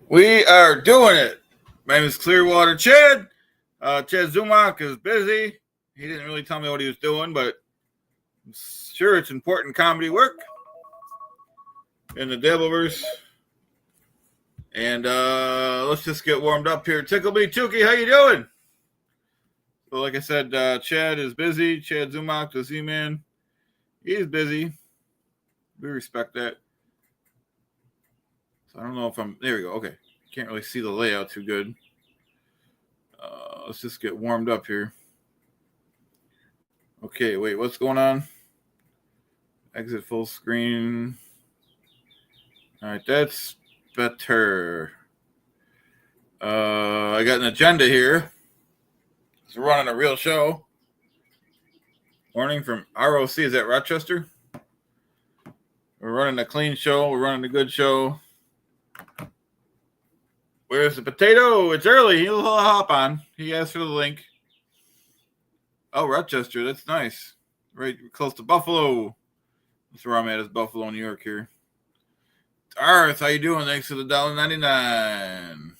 We are doing it. My name is Clearwater Chad. Chad Zumach is busy. He didn't really tell me what he was doing, but I'm sure it's important comedy work in the Dabbleverse. And let's just get warmed up here. Tickle Me Tukey, how you doing? So like I said, Chad is busy. Chad Zumach, the Z-Man, he's busy. We respect that. So I don't know if I'm... There we go. Okay. Can't really see the layout too good. Let's just get warmed up here. Okay, wait, what's going on? Exit full screen. All right, that's better. I got an agenda here. We're running a real show. Morning from ROC. Is that Rochester? We're running a clean show. We're running a good show. Where's the potato? It's early. He'll hop on. He asked for the link. Oh, Rochester. That's nice. Right close to Buffalo. That's where I'm at, is Buffalo, New York here. Arth, how you doing? Thanks for the $1.99.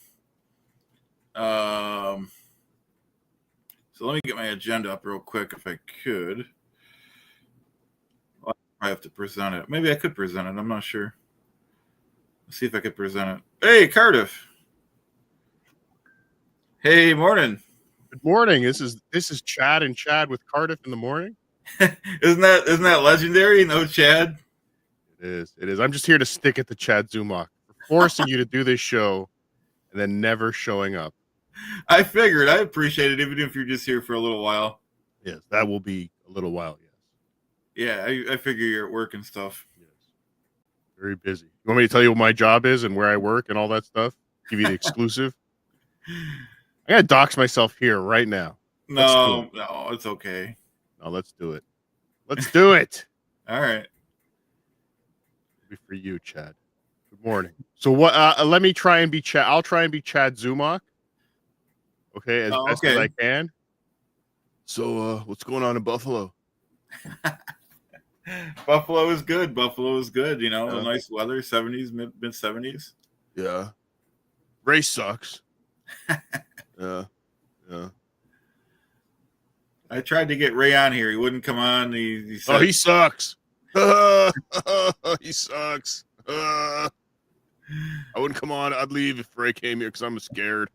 So let me get my agenda up real quick if I could. I have to present it. Maybe I could present it. I'm not sure. Let's see if I could present it. Hey, Cardiff. Hey, morning. Good morning. This is Chad and Chad with Cardiff in the morning. Isn't that legendary? No, Chad. It is. I'm just here to stick at the Chad Zumach, forcing you to do this show and then never showing up. I figured. I appreciate it, even if you're just here for a little while. Yes, that will be a little while. Yes. Yeah, I figure you're at work and stuff. Yes. Very busy. You want me to tell you what my job is and where I work and all that stuff? Give you the exclusive? I gotta dox myself here right now. No, it's okay. No, let's do it. Let's do it. All right. It'll be for you, Chad. Good morning. So what? Let me try and be Chad. I'll try and be Chad Zumach. Okay, as best as I can. So, what's going on in Buffalo? Buffalo is good. You know, yeah. Nice weather, 70s, mid 70s. Yeah. Ray sucks. Yeah. I tried to get Ray on here. He wouldn't come on. He said, he sucks. He sucks. I wouldn't come on. I'd leave if Ray came here because I'm scared.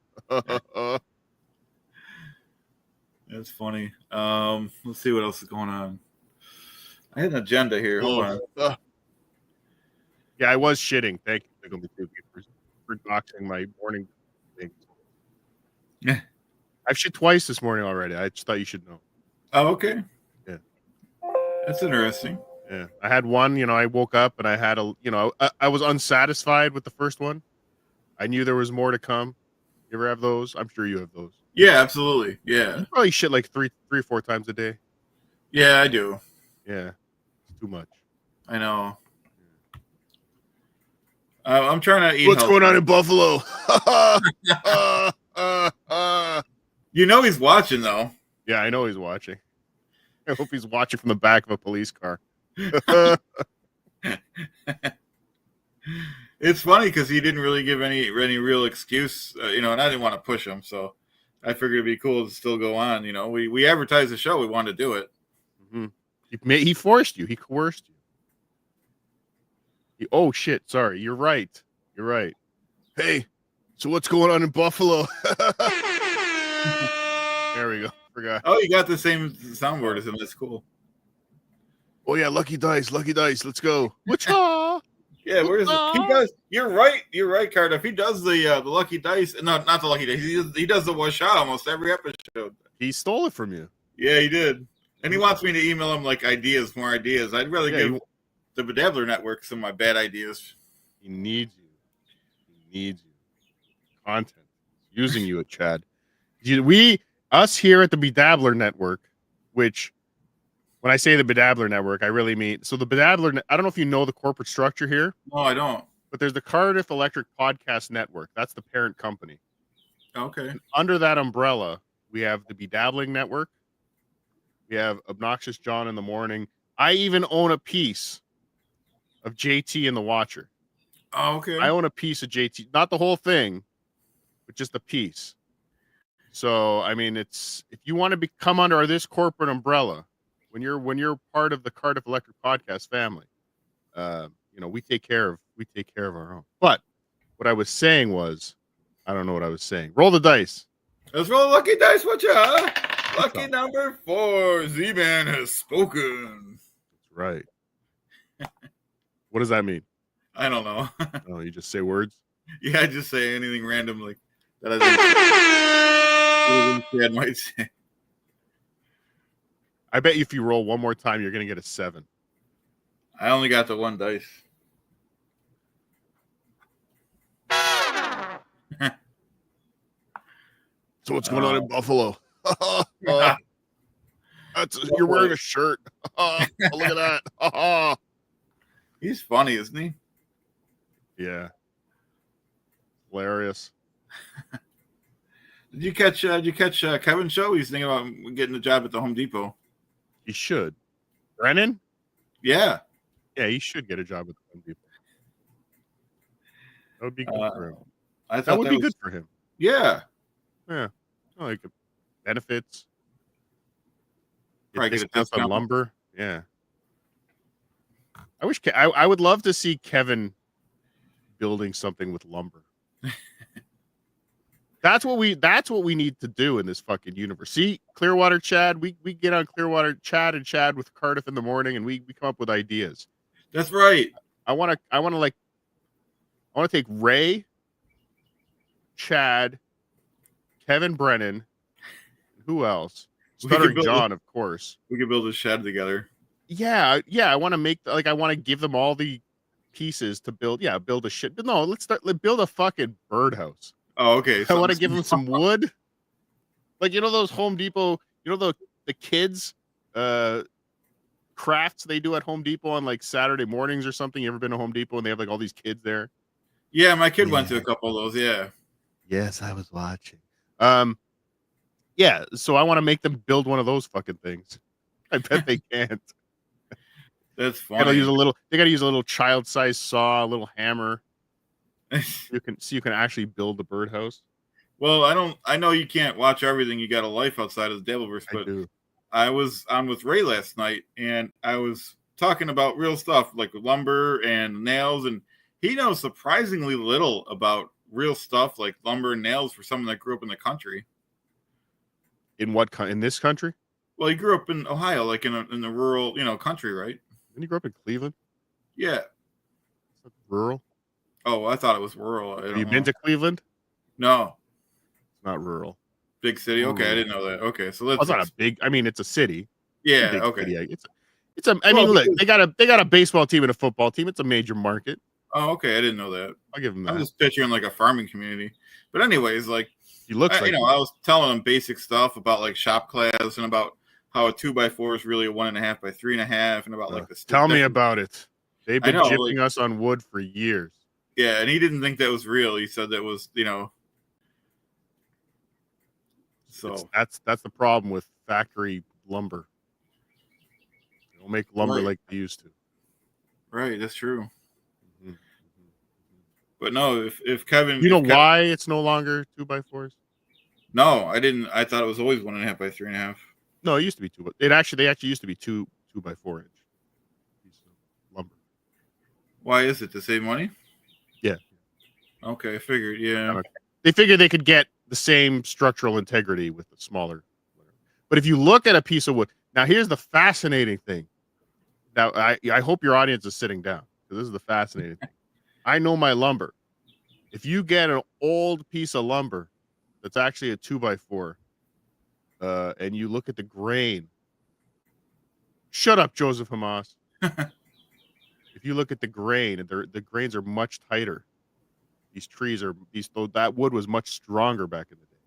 That's funny. Let's see what else is going on. I had an agenda here. Hold on. Yeah, I was shitting. Thank you for doxing my morning things. Yeah. I've shit twice this morning already. I just thought you should know. Oh, okay. Yeah. That's interesting. Yeah. I had one, I woke up and I had I was unsatisfied with the first one. I knew there was more to come. You ever have those? I'm sure you have those. Yeah, absolutely. Yeah. You probably shit like three or four times a day. Yeah, I do. Yeah. It's too much. I know. I'm trying to eat. What's going on in Buffalo? You know he's watching, though. Yeah, I know he's watching. I hope he's watching from the back of a police car. It's funny because he didn't really give any real excuse, and I didn't want to push him, so I figured it'd be cool to still go on. We advertised the show. We wanted to do it. Mm-hmm. He forced you. He coerced you. Oh, shit. Sorry. You're right. Hey, so what's going on in Buffalo? There we go. Forgot. Oh, you got the same soundboard as him. That's cool. Oh, yeah. Lucky dice. Let's go. Whatcha? Yeah, where is it? He does. You're right, Cardiff. He does the lucky dice. No, not the lucky dice. He does the wash out almost every episode. He stole it from you. Yeah, he did. And he wants me to email him like more ideas. I'd rather give the Bedabbler Network some of my bad ideas. He needs you. Content. Using you at Chad. Us here at the Bedabbler Network, which when I say the Bedabbler Network, I really mean, so the Bedabbler, I don't know if you know the corporate structure here. No, I don't. But there's the Cardiff Electric Podcast Network. That's the parent company. Okay. And under that umbrella, we have the Bedabbling Network. We have Obnoxious John in the Morning. I even own a piece of JT and the Watcher. Oh, okay. I own a piece of JT, not the whole thing, but just a piece. So I mean, it's if you want to come under this corporate umbrella, when you're part of the Cardiff Electric Podcast family, we take care of our own. But what I was saying was, I don't know what I was saying. Roll the dice. Let's roll lucky dice. Watch out. Lucky number 4. Z-Man has spoken. That's right. What does that mean? I don't know. Oh, you just say words? Yeah, I just say anything random like that. I think Chad might say. I bet you if you roll one more time, you're going to get a 7. I only got the 1 dice. So what's going on in Buffalo? You're wearing a shirt. Look at that. He's funny, isn't he? Yeah. Hilarious. Did you catch Kevin's show? He's thinking about getting a job at the Home Depot. He should. Brennan? Yeah. Yeah, he should get a job at the Home Depot. That would be good for him. That would be good for him. Yeah. Yeah. Like benefits. Probably get a discount on lumber. Yeah. I would love to see Kevin building something with lumber. That's what we need to do in this fucking universe. See, Clearwater Chad, we get on Clearwater Chad and Chad with Cardiff in the morning, and we come up with ideas. That's right. I want to take Ray, Chad, Kevin Brennan, who else? Stuttering John, of course. We could build a shed together. Yeah. I want to I want to give them all the pieces to build a shit. But no, let's build a fucking birdhouse. Oh, okay. I want to give them some wood. Like, those Home Depot, the kids crafts they do at Home Depot on like Saturday mornings or something. You ever been to Home Depot and they have like all these kids there? Yeah, my kid went to a couple of those, yeah. Yes, I was watching. Yeah, so I want to make them build one of those fucking things. I bet they can't. That's funny. They gotta use a little child-sized saw, a little hammer. You can actually build the birdhouse. Well, I know you can't watch everything. You got a life outside of the Dabbleverse, but I was on with Ray last night and I was talking about real stuff like lumber and nails, and he knows surprisingly little about real stuff like lumber and nails for someone that grew up in the country. In this country? Well, he grew up in Ohio, like in the rural, country, right? Didn't he grow up in Cleveland? Yeah. Rural? Oh, I thought it was rural. Have you been to Cleveland? No. It's not rural. Big city? Okay, I didn't know that. Okay, so let's. It's not a big. I mean, it's a city. Yeah. Okay. City. It's a. I mean, look, they got a baseball team and a football team. It's a major market. Oh, okay. I didn't know that. I'll give them that. I'm just picturing like a farming community. But anyways, like he looks like I was telling him basic stuff about like shop class and about how a 2x4 is really a 1.5 by 3.5, and about like the. Tell me about it. They've been gypping us on wood for years. Yeah, and he didn't think that was real. He said that was, So that's the problem with factory lumber. They don't make lumber like they used to. Right, that's true. Mm-hmm. But no, if Kevin, why it's no longer 2x4s? No, I didn't. I thought it was always 1.5 by 3.5. No, it used to be 2. But they actually used to be 2x4 inch piece of lumber. Why is it to save money? Yeah. Okay, I figured. Yeah. Okay. They figured they could get the same structural integrity with the smaller. But if you look at a piece of wood, now here's the fascinating thing. Now I hope your audience is sitting down because this is the fascinating thing. I know my lumber. If you get an old piece of lumber that's actually a 2x4, and you look at the grain. Shut up, Joseph Hamas. If you look at the grain, the grains are much tighter. That wood was much stronger back in the day.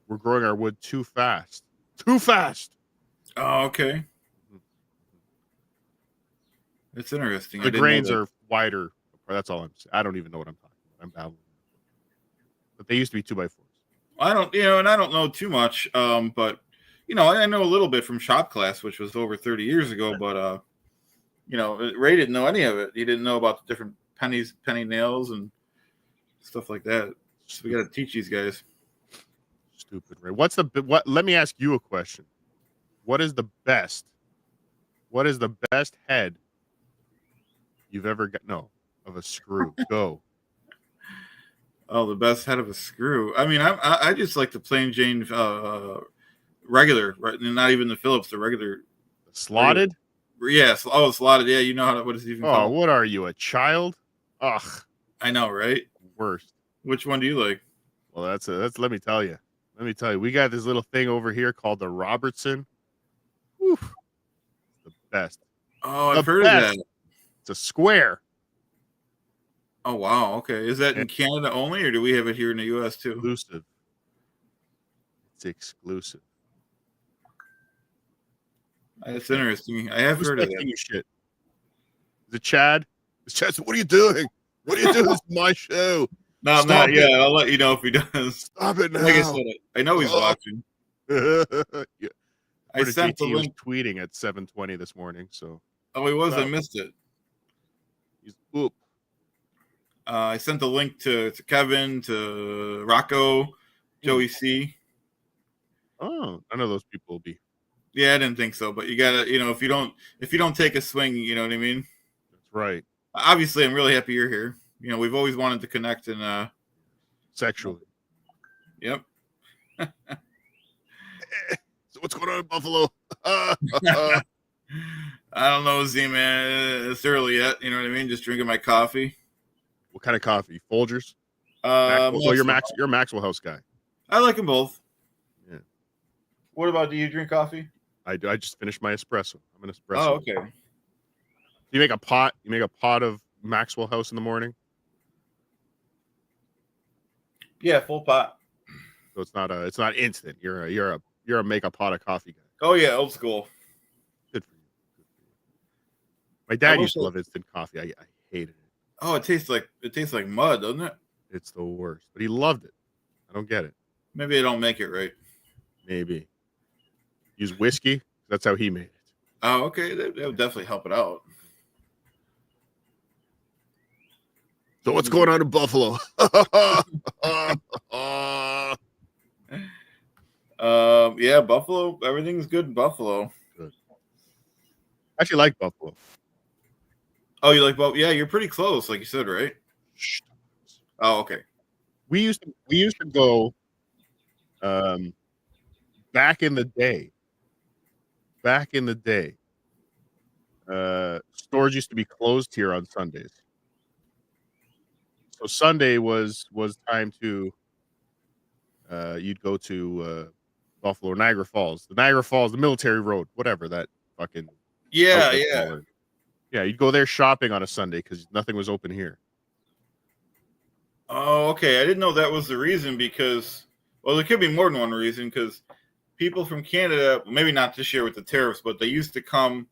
We're growing our wood too fast. Too fast. Oh, okay. It's interesting. The grains are wider. That's all I'm saying. I don't even know what I'm talking about. I'm babbling. But they used to be 2x4s. I don't, and I don't know too much. But I know a little bit from shop class, which was over 30 years ago. But Ray didn't know any of it. He didn't know about the different penny nails and stuff like that. So we got to teach these guys. Stupid, Ray. What? Let me ask you a question. What is the best head you've ever got? No, of a screw. Go. Oh, the best head of a screw. I mean, I just like the plain Jane regular, right? Not even the Phillips, the regular. Slotted? Yes. Oh, slotted. Yeah, you know what is it even called? Oh, what are you, a child? Ugh. I know, right? Worst. Which one do you like? Well, that's let me tell you. We got this little thing over here called the Robertson. Whew. The best. Oh, I've heard of that. It's a square. Oh, wow. Okay. Is that in Canada only, or do we have it here in the U.S. too? Exclusive. It's exclusive. That's interesting. I have heard of that. Shit. Is it Chad? Is Chad said, what are you doing? What are you doing? This is my show. No, I'm not. Yeah, I'll let you know if he does. Stop it now. Like I said, I know he's watching. Yeah. I sent the link. Was tweeting at 7:20 this morning. So. Oh, he was. I missed it. He's oop. I sent the link to Kevin, to Rocco, Joey C. Oh, none of those people will be. Yeah, I didn't think so, but you gotta, if you don't take a swing, you know what I mean. That's right. Obviously, I'm really happy you're here. We've always wanted to connect and sexually. Yep. So what's going on in Buffalo? I don't know, Z-Man. It's early yet. You know what I mean? Just drinking my coffee. What kind of coffee? Folgers? You're a Maxwell House guy. I like them both. Yeah. What about, do you drink coffee? I do. I just finished my espresso. I'm an espresso. Oh, okay. You make a pot of Maxwell House in the morning? Yeah, full pot. So it's not instant. You're a make a pot of coffee guy. Oh yeah, old school. Good for you. My dad used to love instant coffee. I hated it. Oh, it tastes like mud, doesn't it? It's the worst. But he loved it. I don't get it. Maybe I don't make it right. Maybe. Use whiskey. That's how he made it. Oh, okay. That would definitely help it out. So what's going on in Buffalo? Yeah, Buffalo. Everything's good in Buffalo. Good. I actually like Buffalo. Oh, you like Buffalo? Yeah, you're pretty close, like you said, right? Oh, okay. We used to go back in the day. Stores used to be closed here on Sundays. So Sunday was time to you'd go to Buffalo or Niagara Falls. The Niagara Falls, the Military Road, whatever that fucking Yeah. Yeah, you'd go there shopping on a Sunday because nothing was open here. Oh, okay. I didn't know that was the reason because, well, there could be more than one reason because people from Canada, maybe not this year with the tariffs, but they used to come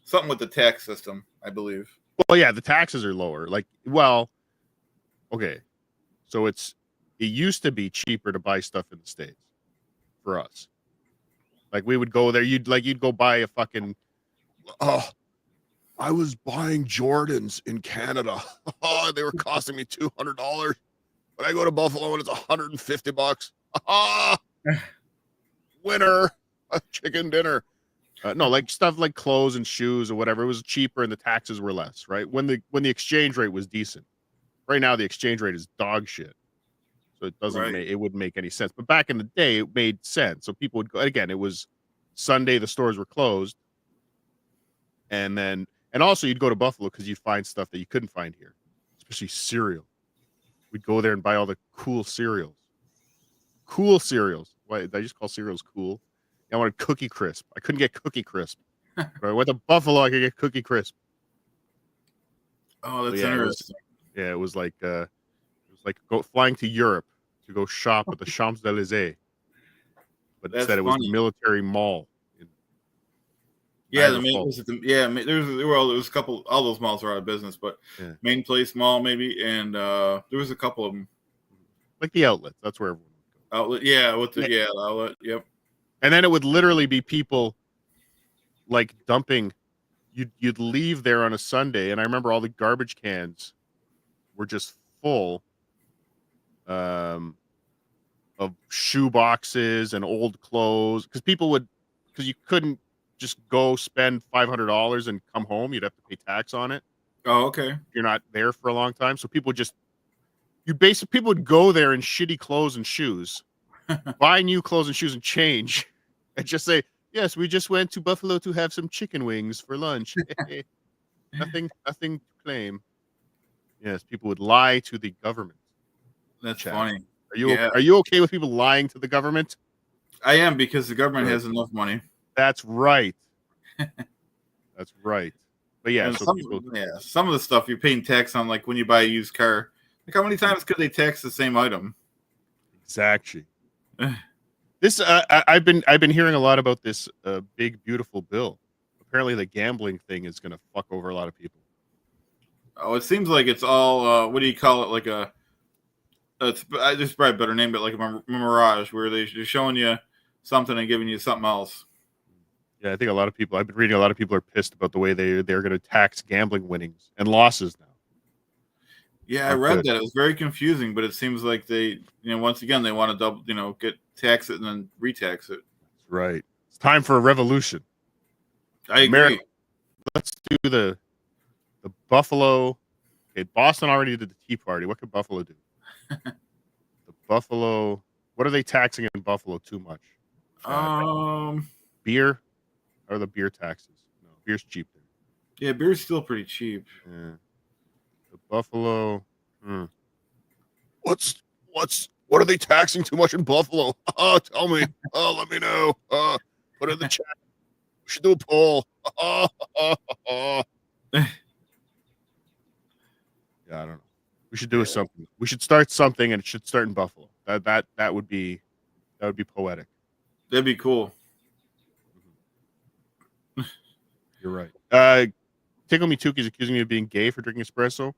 something with the tax system, I believe. Well, yeah, the taxes are lower. Okay. So it used to be cheaper to buy stuff in the States for us. Like we would go there, you'd go buy a fucking I was buying Jordans in Canada. Oh, they were costing me $200. But I go to Buffalo and it's $150. Winner, a chicken dinner. No, like stuff like clothes and shoes or whatever. It was cheaper and the taxes were less, right? When the exchange rate was decent. Right now, the exchange rate is dog shit. So it doesn't it wouldn't make any sense. But back in the day, it made sense. So people would go, again, it was Sunday, the stores were closed. And also you'd go to Buffalo because you'd find stuff that you couldn't find here, especially cereal. We'd go there and buy all the cool cereals. Cool cereals. Why did I just call cereals cool? I wanted Cookie Crisp. I couldn't get Cookie Crisp. But I went to Buffalo, I could get Cookie Crisp. Oh, that's interesting. It was like flying to Europe to go shop at the Champs-Élysées. But instead it was the military mall. Yeah, there was a couple. All those malls are out of business, but Main Place Mall maybe, and there was a couple of them. Like the outlets, that's where everyone would go. Outlet, yeah, the outlet, yep. And then it would literally be people like dumping you'd leave there on a Sunday, and I remember all the garbage cans were just full of shoe boxes and old clothes because you couldn't just go spend $500 and come home. You'd have to pay tax on it. Oh, okay. You're not there for a long time, so people would go there in shitty clothes and shoes, buy new clothes and shoes and change, and just say, "Yes, we just went to Buffalo to have some chicken wings for lunch." nothing to claim. Yes, people would lie to the government. That's Chad. funny. Are you okay with people lying to the government? I am, because the government has enough money. That's right. That's right. But yeah, And so some of the stuff you're paying tax on, like when you buy a used car. Like, how many times could they tax the same item? Exactly. This I've been hearing a lot about this big beautiful bill. Apparently, the gambling thing is going to fuck over a lot of people. Oh, it seems like it's all what do you call it? Like there's probably a better name, but like a mirage, where they're showing you something and giving you something else. Yeah, I think I've been reading a lot of people are pissed about the way they're going to tax gambling winnings and losses now. Yeah, I read that. It was very confusing, but it seems like they, once again, they want to double, get tax it and then retax it. That's right. It's time for a revolution. I agree. Let's do the Buffalo. Okay, Boston already did the Tea Party. What could Buffalo do? The Buffalo. What are they taxing in Buffalo too much? Beer. Or the beer taxes? No, beer's cheap there. Yeah, beer's still pretty cheap. Yeah. The Buffalo. What are they taxing too much in Buffalo? Oh, tell me. Oh, let me know. Put it in the chat. We should do a poll. Yeah, I don't know. We should do something. We should start something, and it should start in Buffalo. That would be poetic. That'd be cool. You're right. Tickle Me Tuki is accusing me of being gay for drinking espresso.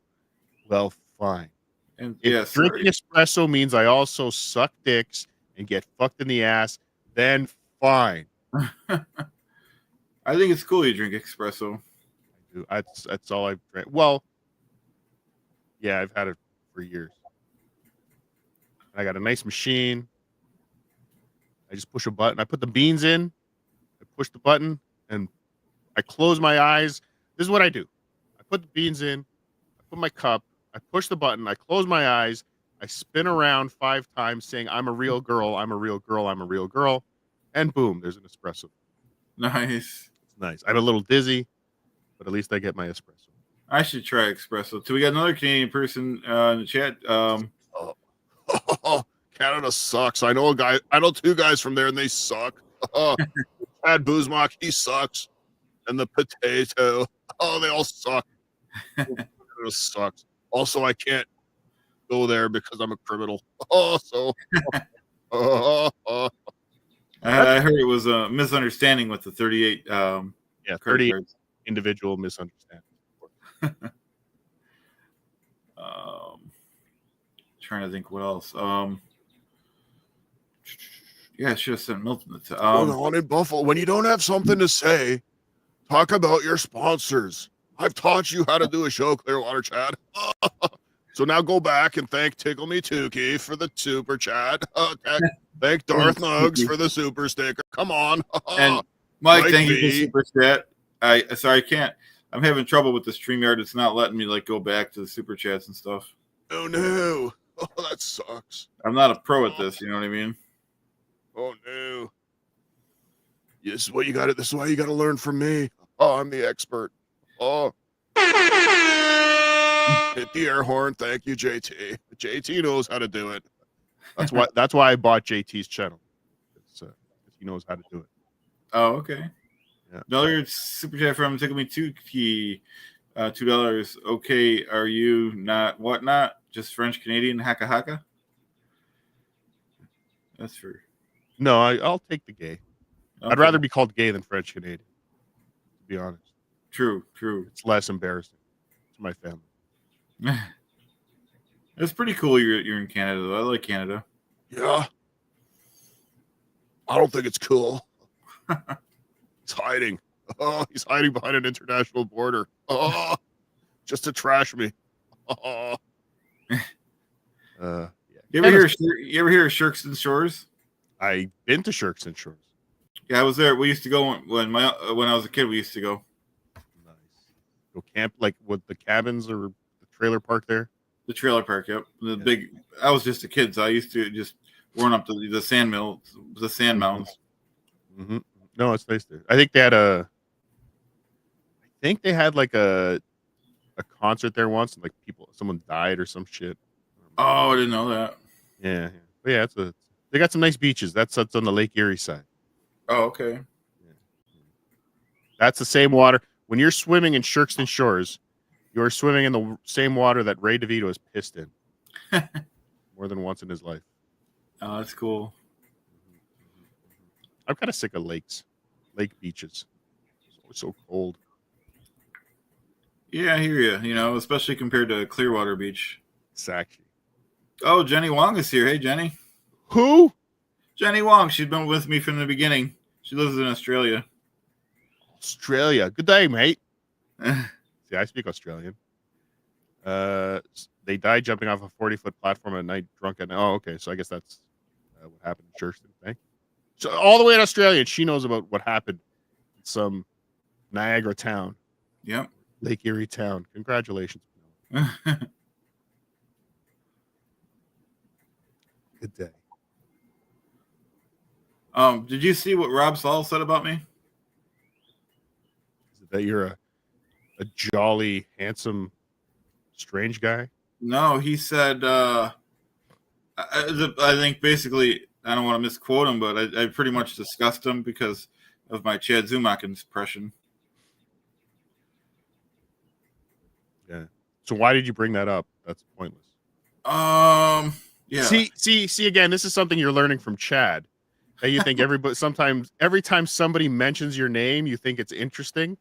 Well, fine. And if drinking espresso means I also suck dicks and get fucked in the ass, then fine. I think it's cool you drink espresso. I do. That's all I've drank. Well, yeah, I've had it for years. I got a nice machine. I just push a button. I put the beans in. I push the button, and I close my eyes. This is what I do. I put the beans in. I put my cup. I push the button. I close my eyes. I spin around 5 times saying, "I'm a real girl. I'm a real girl. I'm a real girl." And boom, there's an espresso. Nice. It's nice. I'm a little dizzy, but at least I get my espresso. I should try espresso. So we got another Canadian person in the chat. Canada sucks. I know 2 guys from there, and they suck. Chad Buzmak, he sucks. And the potato. Oh, they all suck. It sucks. Also, I can't go there because I'm a criminal. I heard it was a misunderstanding with the 38. 38 individual misunderstandings. Trying to think what else. Yeah, I should have sent Milton. Going on in Buffalo. When you don't have something to say, talk about your sponsors. I've taught you how to do a show, Clearwater Chad. So now go back and thank Tickle Me Tuki for the super chat. Thank Darth Nugs for the super sticker. Come on. And Mike, thank you for the super chat. I can't. I'm having trouble with the StreamYard. It's not letting me go back to the super chats and stuff. Oh no. Oh, that sucks. I'm not a pro at this, you know what I mean? Oh no. This is why you got to learn from me. Oh, I'm the expert. Oh. Hit the air horn. Thank you, JT. JT knows how to do it. That's why I bought JT's channel. He knows how to do it. Oh, okay. Yeah. Another super chat from Tickle Me Tuki, $2. Okay, are you not what not? Just French Canadian haka haka? That's for. No, I'll take the gay. Okay. I'd rather be called gay than French Canadian. To be honest. True. It's less embarrassing to my family. It's pretty cool you're in Canada, though. I like Canada. Yeah. I don't think it's cool. It's hiding. Oh, he's hiding behind an international border. Oh, just to trash me. Oh. Yeah. You ever hear of Shirks and Shores? I've been to Shirks and Shores. Yeah, I was there. We used to go when I was a kid. We used to go. Nice. Go camp like with the cabins or the trailer park there. The trailer park, yep. Big. I was just a kid, so I used to just run up to the sand mounds. Mm-hmm. No, it's nice there. I think they had like a concert there once, and like someone died or some shit. Oh, I didn't know that. Yeah. But yeah, they got some nice beaches. That's on the Lake Erie side. Oh, okay. Yeah. That's the same water. When you're swimming in Shirks and Shores, you're swimming in the same water that Ray DeVito has pissed in more than once in his life. Oh, that's cool. I'm kind of sick of lake beaches. It's always so cold. Yeah, I hear you. You know, especially compared to Clearwater Beach. Exactly. Oh, Jenny Wong is here. Hey, Jenny. Who? Jenny Wong. She's been with me from the beginning. She lives in Australia. Australia. Good day, mate. See, I speak Australian. They died jumping off a 40-foot platform at night, drunk at night. Oh, okay. So I guess that's what happened in Church today. So all the way in Australia, she knows about what happened in some Niagara town. Yep. Lake Erie town. Congratulations. Good day. Did you see what Rob Saul said about me? Is it that you're a jolly, handsome, strange guy? No, he said, I think basically, I don't want to misquote him, but I pretty much discussed him because of my Chad Zumach impression. Yeah. So why did you bring that up? That's pointless. Yeah. See again, this is something you're learning from Chad. That you think every time somebody mentions your name, you think it's interesting.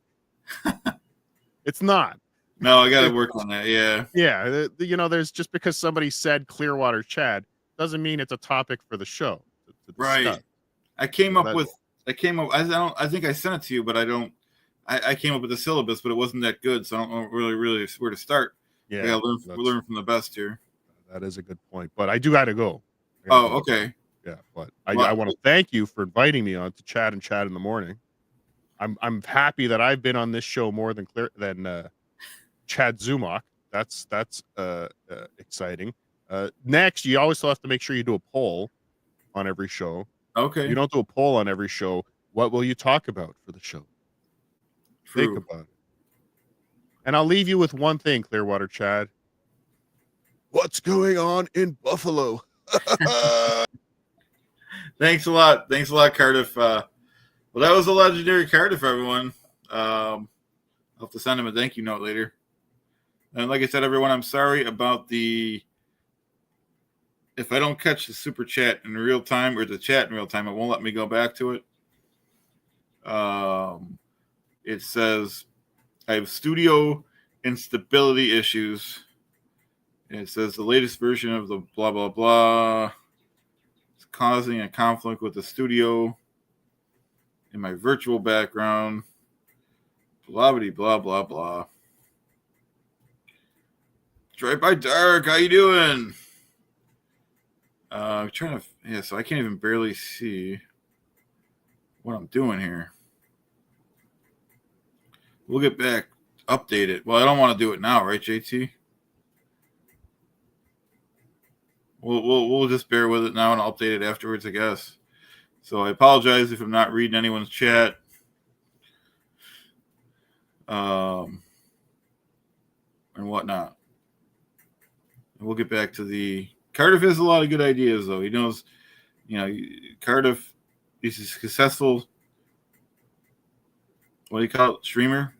It's not. No, I got to work on that. Yeah. Yeah. There's just because somebody said Clearwater Chad doesn't mean it's a topic for the show. To right. I came up. I think I sent it to you, but I came up with a syllabus, but it wasn't that good. So I don't know really where to start. Yeah. I got to learn from the best here. That is a good point, but I do got to go. Okay. Yeah, but I want to thank you for inviting me on to Chat and Chat in the Morning. I'm happy that I've been on this show more than Chad Zumach. That's exciting. Next, you always still have to make sure you do a poll on every show. Okay. You don't do a poll on every show. What will you talk about for the show? True. Think about it. And I'll leave you with one thing, Clearwater Chad. What's going on in Buffalo? Thanks a lot, Cardiff. Well, that was a legendary Cardiff, everyone. I'll have to send him a thank you note later. And like I said, everyone, I'm sorry about if I don't catch the super chat in real time or the chat in real time, it won't let me go back to it. It says I have studio instability issues. And it says the latest version of the blah, blah, blah is causing a conflict with the studio in my virtual background. Blah, blah, blah, blah. Right by Dark, how you doing? I'm trying to, so I can't even barely see what I'm doing here. We'll get back, update it. Well, I don't want to do it now, right, JT? We'll just bear with it now and update it afterwards, I guess. So I apologize if I'm not reading anyone's chat. And whatnot. And we'll get back to Cardiff has a lot of good ideas, though. He knows, Cardiff, he's a successful, what do you call it, streamer?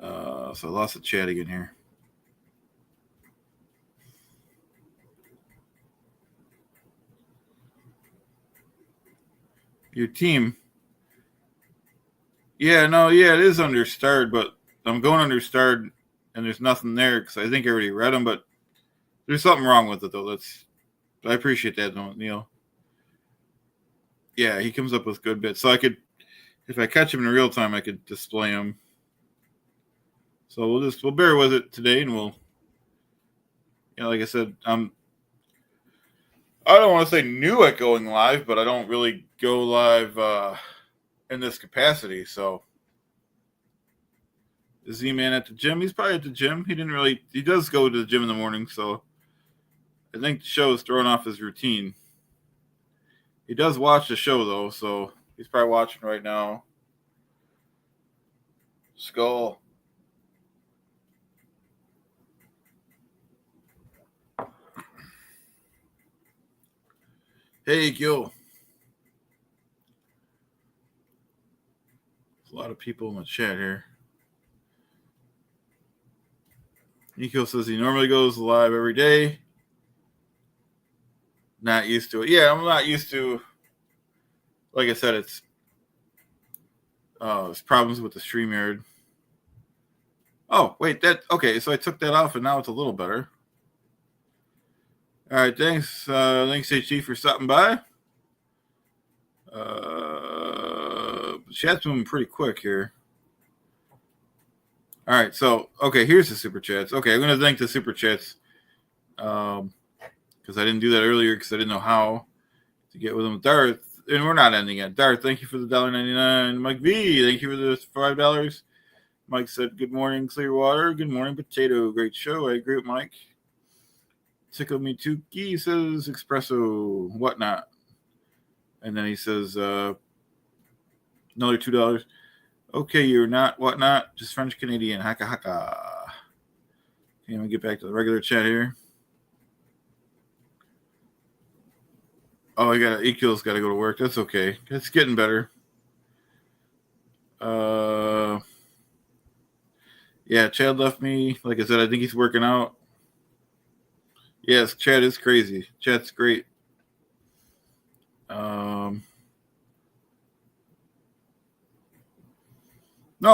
So I lost the chat again here. Your team. It is under starred, but I'm going under starred, and there's nothing there because I think I already read them, but there's something wrong with it, though. I appreciate that, Neil. Yeah, he comes up with good bits. So I could, if I catch him in real time, I could display him. So we'll bear with it today, and we'll, like I said, I don't want to say new at going live, but I don't really go live in this capacity. So, is Z-Man at the gym? He's probably at the gym. He does go to the gym in the morning, so I think the show is throwing off his routine. He does watch the show, though, so he's probably watching right now. Skull. Hey, Gil. There's a lot of people in the chat here. Nico says he normally goes live every day. Not used to it. Yeah, I'm not used to. Like I said, it's problems with the StreamYard. Oh, wait, okay, so I took that off and now it's a little better. All right, thanks. Thanks, HG, for stopping by. Chat's moving pretty quick here. All right, so, okay, here's the super chats. Okay, I'm going to thank the super chats because I didn't do that earlier because I didn't know how to get with them. Darth, and we're not ending yet. Darth, thank you for the $1.99. Mike V, thank you for the $5. Mike said, good morning, Clearwater. Good morning, Potato. Great show. I agree with Mike. Tickle Me Tuki says, espresso, whatnot. And then he says, another $2. Okay, you're not whatnot, just French Canadian. Haka haka. Okay, let me get back to the regular chat here. Oh, EQ's got to go to work. That's okay. It's getting better. Yeah, Chad left me. Like I said, I think he's working out. Yes, Chad is crazy. Chad's great. No,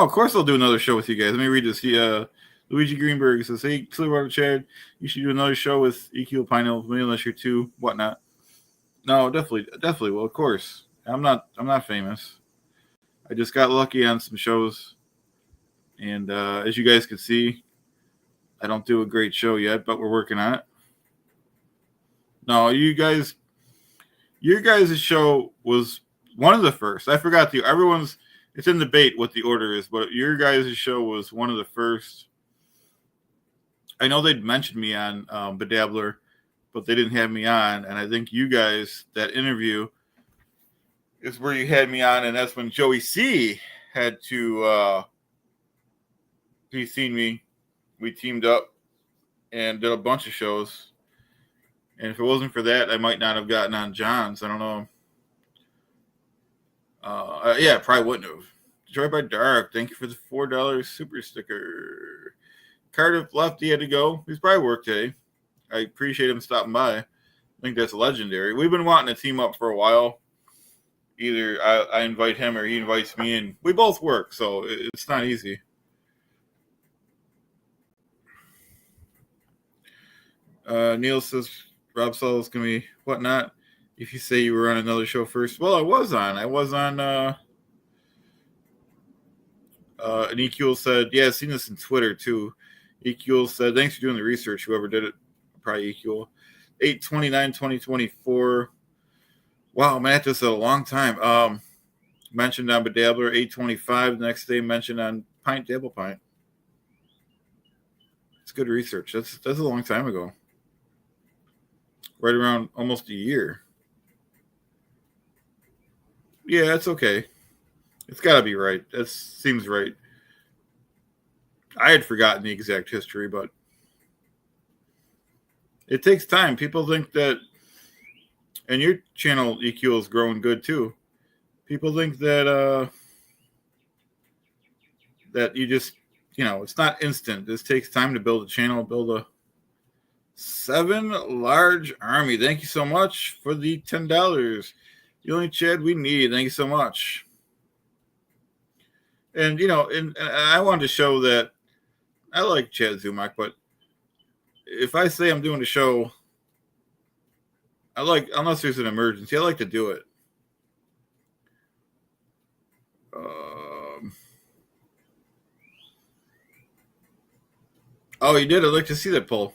of course I'll do another show with you guys. Let me read this. Luigi Greenberg says, hey, Clearwater Chad, you should do another show with EQ Pineapple with me unless you're too whatnot. No, definitely will, of course. I'm not famous. I just got lucky on some shows. And as you guys can see, I don't do a great show yet, but we're working on it. No, your guys' show was one of the first. I forgot it's in debate what the order is, but your guys' show was one of the first. I know they'd mentioned me on Bedabbler, but they didn't have me on. And I think you guys, that interview is where you had me on. And that's when Joey C had to, he seen me. We teamed up and did a bunch of shows. And if it wasn't for that, I might not have gotten on John's. I don't know. Yeah, probably wouldn't have. Joy by Dark, thank you for the $4 super sticker. Cardiff left, he had to go. He's probably work today. I appreciate him stopping by. I think that's legendary. We've been wanting to team up for a while. Either I invite him or he invites me, and we both work, so it's not easy. Neil says Rob Solo's going to be whatnot if you say you were on another show first. Well, I was on. And EQ said, yeah, I've seen this in Twitter too. EQ said, thanks for doing the research. Whoever did it, probably EQ. 8/29/2024. Wow, man, this is a long time. Mentioned on Bedabbler, 8/25. The next day mentioned on Pint Dabble Pint. It's good research. That's a long time ago. Right around almost a year. Yeah, it's okay. It's got to be right. That seems right. I had forgotten the exact history, but it takes time. People think that, and your channel EQ is growing good too. People think that that you just, it's not instant. This takes time to build a channel, build a 7 large army. Thank you so much for the $10. The only Chad we need. Thank you so much. And and I wanted to show that I like Chad Zumak, but if I say I'm doing a show, unless there's an emergency, I like to do it. Oh, you did? I'd like to see that poll.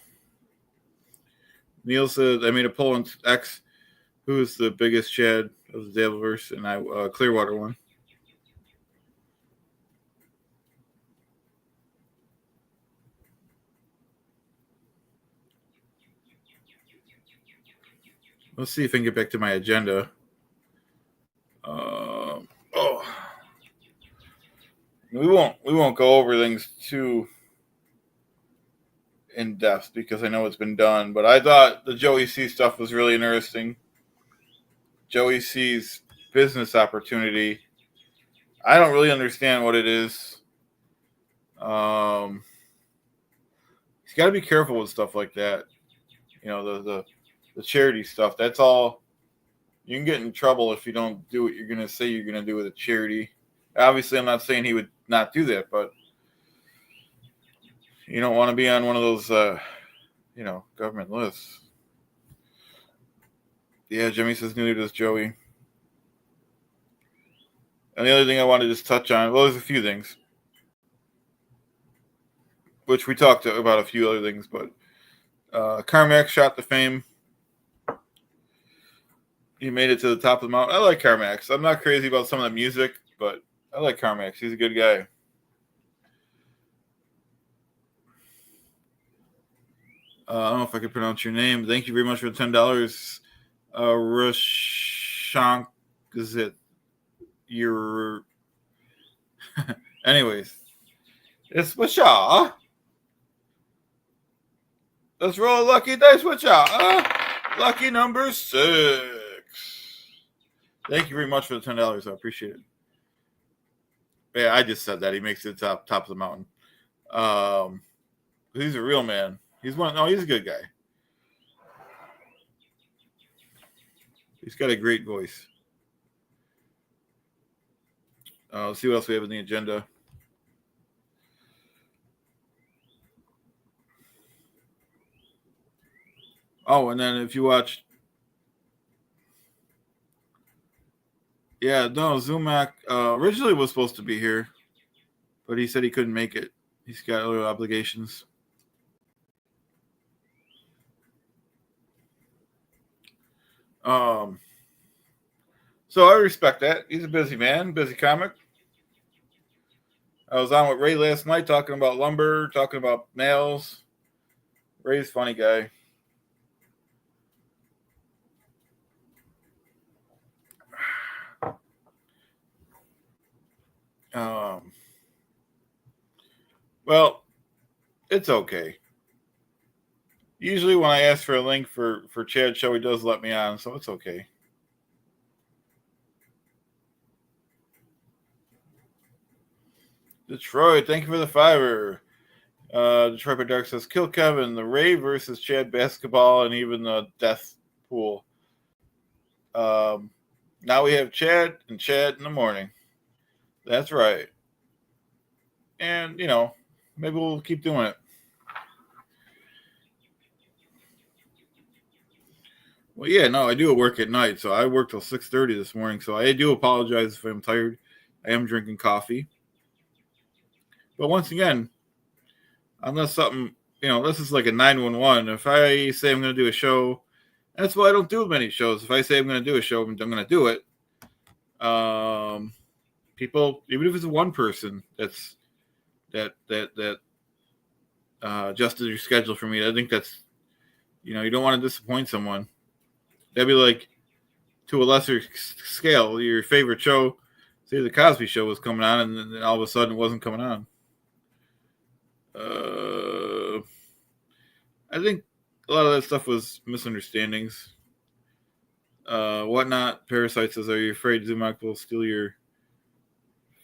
Neil said, I made a poll on X. Who is the biggest Chad of the Dabbleverse? And I Clearwater one. Let's see if I can get back to my agenda. We won't go over things too in depth because I know it's been done. But I thought the Joey C stuff was really interesting. Joey C's business opportunity. I don't really understand what it is. He's got to be careful with stuff like that. You know, the charity stuff. That's all. You can get in trouble if you don't do what you're going to say you're going to do with a charity. Obviously, I'm not saying he would not do that, but you don't want to be on one of those, government lists. Yeah, Jimmy says neither does Joey. And the other thing I wanted to just touch on, well, there's a few things, which we talked about a few other things, but Carmack shot to fame. He made it to the top of the mountain. I like Carmax. I'm not crazy about some of the music, but I like Carmax. He's a good guy. I don't know if I can pronounce your name. Thank you very much for the $10. Rashank, is it your? Anyways, it's Washa. Let's roll a lucky dice, Washa. Lucky number 6. Thank you very much for the $10. I appreciate it. Yeah, I just said that. He makes it top of the mountain. He's a real man. He's a good guy. He's got a great voice. Let's see what else we have on the agenda. Oh, and then if you watch, Zumac originally was supposed to be here, but he said he couldn't make it. He's got other obligations. So I respect that. He's a busy man, busy comic. I was on with Ray last night talking about lumber, talking about nails. Ray's a funny guy. Well, it's okay. Usually when I ask for a link for Chad's show, he does let me on, so it's okay. Detroit, thank you for the $5. Detroit by Dark says, kill Kevin, the Ray versus Chad basketball, and even the death pool. Now we have Chad and Chad in the morning. That's right. And, maybe we'll keep doing it. Well, yeah, no, I do work at night, so I worked till 6:30 this morning, so I do apologize if I'm tired. I am drinking coffee. But once again, unless something, this is like a 911. If I say I'm going to do a show, that's why I don't do many shows. If I say I'm going to do a show, I'm going to do it. People, even if it's one person that adjusted your schedule for me, I think that's, you don't want to disappoint someone. That'd be like, to a lesser scale, your favorite show, say the Cosby Show was coming on, and then all of a sudden it wasn't coming on. I think a lot of that stuff was misunderstandings. Whatnot, Parasite says, are you afraid Zumac will steal your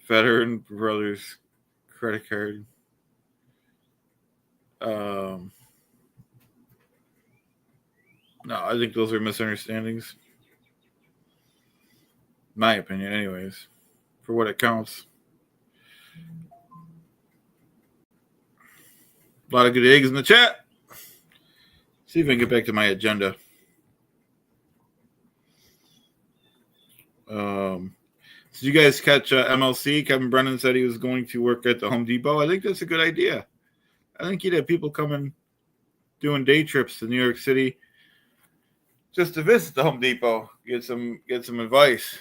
veteran brother's credit card? No, I think those are misunderstandings. My opinion, anyways, for what it counts. A lot of good eggs in the chat. See if I can get back to my agenda. Did you guys catch MLC? Kevin Brennan said he was going to work at the Home Depot. I think that's a good idea. I think you'd have people coming, doing day trips to New York City just to visit the Home Depot, get some advice.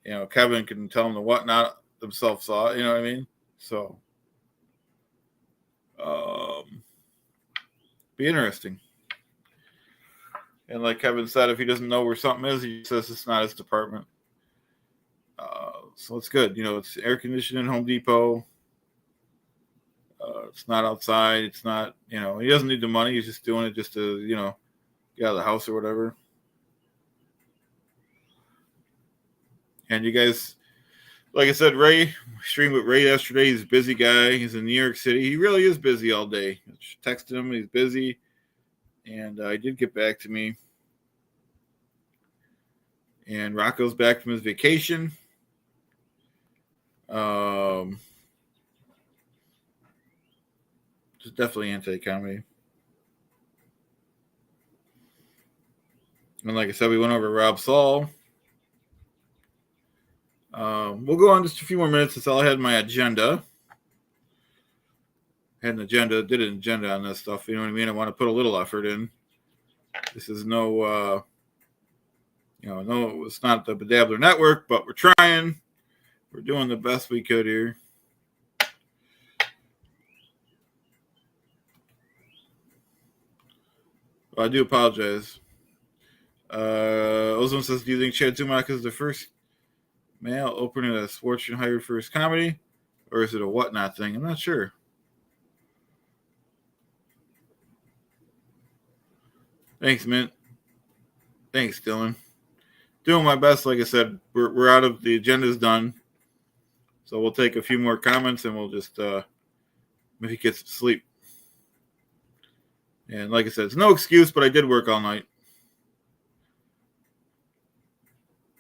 You know, Kevin can tell them the whatnot themselves saw. You know what I mean? So, be interesting. And like Kevin said, if he doesn't know where something is, he says it's not his department. So it's good. You know, it's air conditioning Home Depot. It's not outside. It's not, you know, he doesn't need the money. He's just doing it just to, you know, get out of the house or whatever. And you guys, like I said, Ray, streamed with Ray yesterday. He's a busy guy. He's in New York City. He really is busy all day. I texted him. He's busy. And he did get back to me. And Rocco's back from his vacation. Just definitely anti-comedy. And like I said, we went over Rob Saul. We'll go on just a few more minutes. That's all I had in my agenda. Did an agenda on this stuff. You know what I mean? I want to put a little effort in. This is no, no, it's not the Bedabbler Network, but we're trying. We're doing the best we could here. Well, I do apologize. Ozone says, do you think Chad Zumock is the first male opening a sports and hired for his comedy? Or is it a whatnot thing? I'm not sure. Thanks, Mint. Thanks, Dylan. Doing my best. Like I said, we're out of the agenda's done. So we'll take a few more comments and we'll just maybe get some sleep. And like I said, it's no excuse, but I did work all night.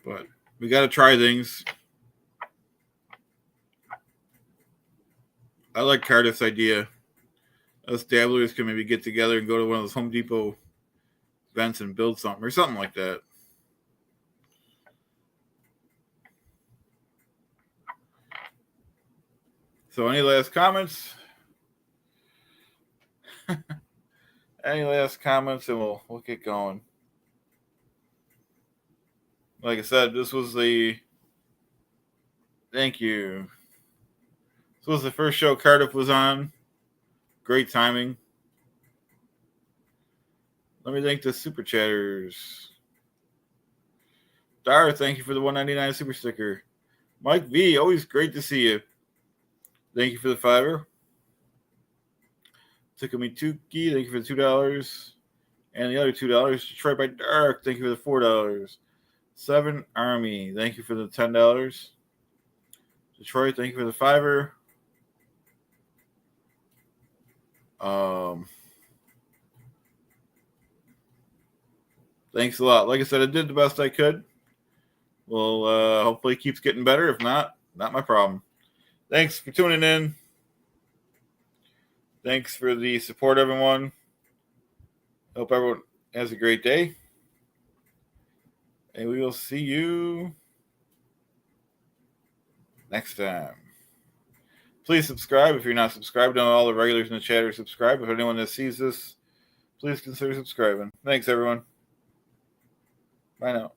But we got to try things. I like Cardiff's idea. Us dabblers can maybe get together and go to one of those Home Depot events and build something or something like that. So any last comments? Any last comments, and we'll get going. Like I said, this was the... Thank you. This was the first show Cardiff was on. Great timing. Let me thank the super chatters. Dar, thank you for the $1.99 super sticker. Mike V, always great to see you. Thank you for the $5. Tukumi Tuki, thank you for the $2. And the other $2, Detroit by Dark, thank you for the $4. 7 Army, thank you for the $10. Detroit, thank you for the $5. Thanks a lot. Like I said, I did the best I could. Well, hopefully it keeps getting better. If not my problem. Thanks for tuning in. Thanks for the support, everyone. Hope everyone has a great day. And we will see you next time. Please subscribe if you're not subscribed. Don't all the regulars in the chat are subscribed. If anyone that sees this, please consider subscribing. Thanks, everyone. Bye now.